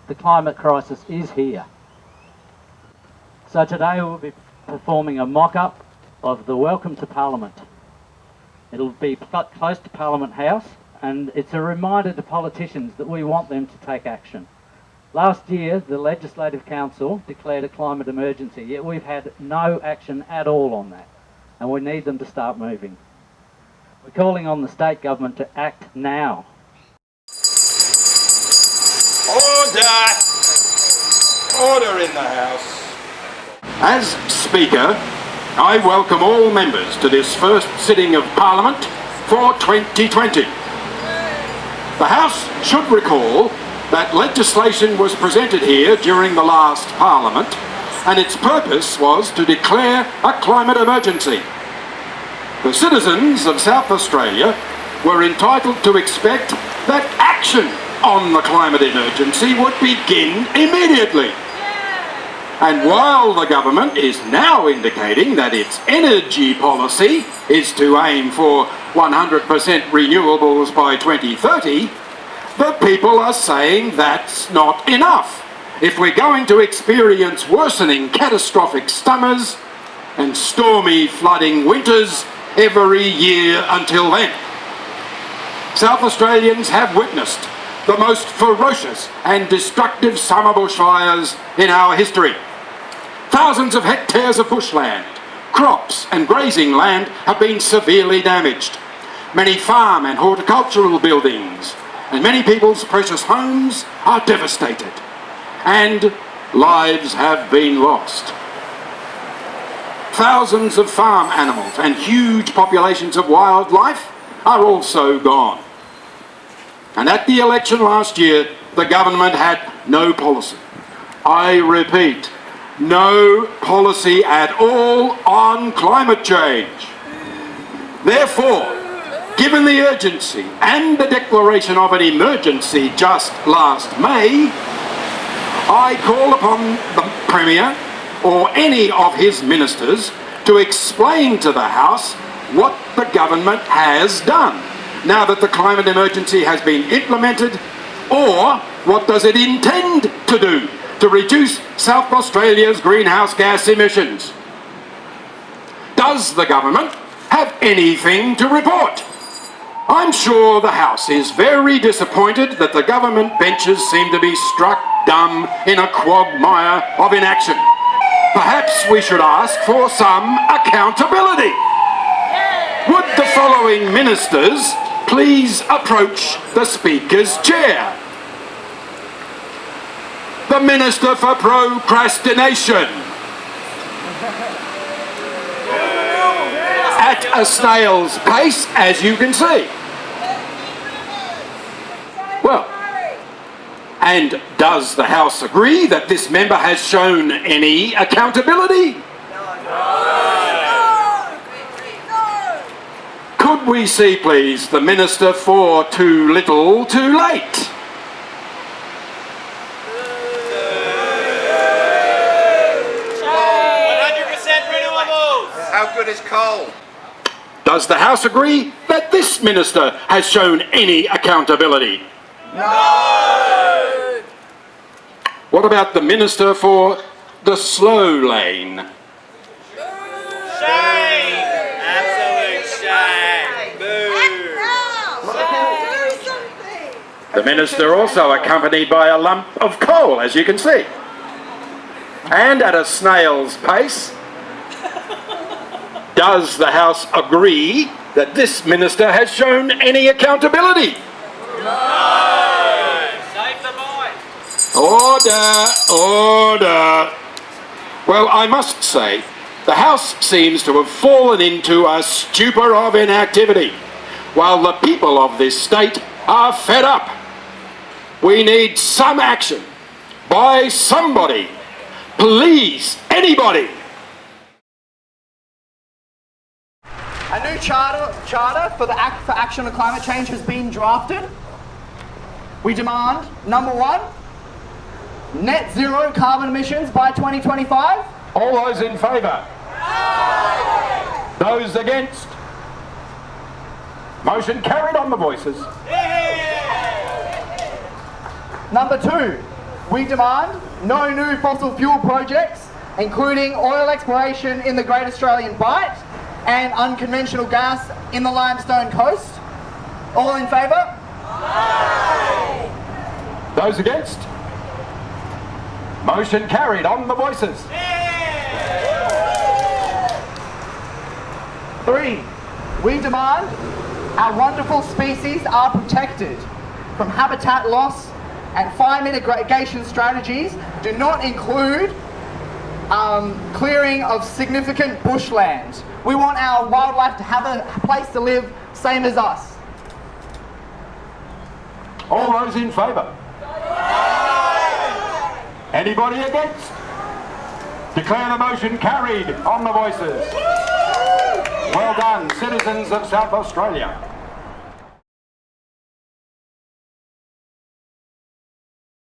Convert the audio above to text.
the climate crisis is here. So today we'll be performing a mock-up of the Welcome to Parliament. It'll be close to Parliament House, and it's a reminder to politicians that we want them to take action. Last year, the Legislative Council declared a climate emergency, yet we've had no action at all on that, and we need them to start moving. We're calling on the state government to act now. Order! Order in the House. As Speaker, I welcome all members to this first sitting of Parliament for 2020. The House should recall that legislation was presented here during the last Parliament, and its purpose was to declare a climate emergency. The citizens of South Australia were entitled to expect that action on the climate emergency would begin immediately. And while the government is now indicating that its energy policy is to aim for 100% renewables by 2030, the people are saying that's not enough if we're going to experience worsening catastrophic summers and stormy flooding winters every year until then. South Australians have witnessed the most ferocious and destructive summer bushfires in our history. Thousands of hectares of bushland, crops and grazing land have been severely damaged. Many farm and horticultural buildings and many people's precious homes are devastated, and lives have been lost. Thousands of farm animals and huge populations of wildlife are also gone. And at the election last year, the government had no policy. I repeat, no policy at all on climate change. Therefore, given the urgency and the declaration of an emergency just last May, I call upon the Premier or any of his ministers to explain to the House what the government has done now that the climate emergency has been implemented, or what does it intend to do to reduce South Australia's greenhouse gas emissions. Does the government have anything to report? I'm sure the House is very disappointed that the government benches seem to be struck dumb in a quagmire of inaction. Perhaps we should ask for some accountability. Would the following ministers please approach the Speaker's chair? The Minister for Procrastination. At a snail's pace, as you can see. Well, and does the House agree that this member has shown any accountability? Could we see, please, the Minister for Too Little, Too Late? How good is coal? Does the House agree that this minister has shown any accountability? No! What about the Minister for the Slow Lane? Shame! Absolute shame! Boo! The minister also accompanied by a lump of coal, as you can see. And at a snail's pace, does the House agree that this minister has shown any accountability? No! Save the mind! Order! Order! Well, I must say, the House seems to have fallen into a stupor of inactivity, while the people of this state are fed up. We need some action by somebody. Please, anybody. A new charter for action on climate change has been drafted. We demand, number one, net zero carbon emissions by 2025. All those in favour? Those against? Motion carried on the voices. Number two, we demand no new fossil fuel projects, including oil exploration in the Great Australian Bight and unconventional gas in the Limestone Coast. All in favour? Aye. Those against? Motion carried. On the voices. 3, we demand our wonderful species are protected from habitat loss, and fire mitigation strategies do not include clearing of significant bushland. We want our wildlife to have a place to live, same as us. All those in favour? Anybody against? Declare the motion carried. On the voices. Well done, citizens of South Australia.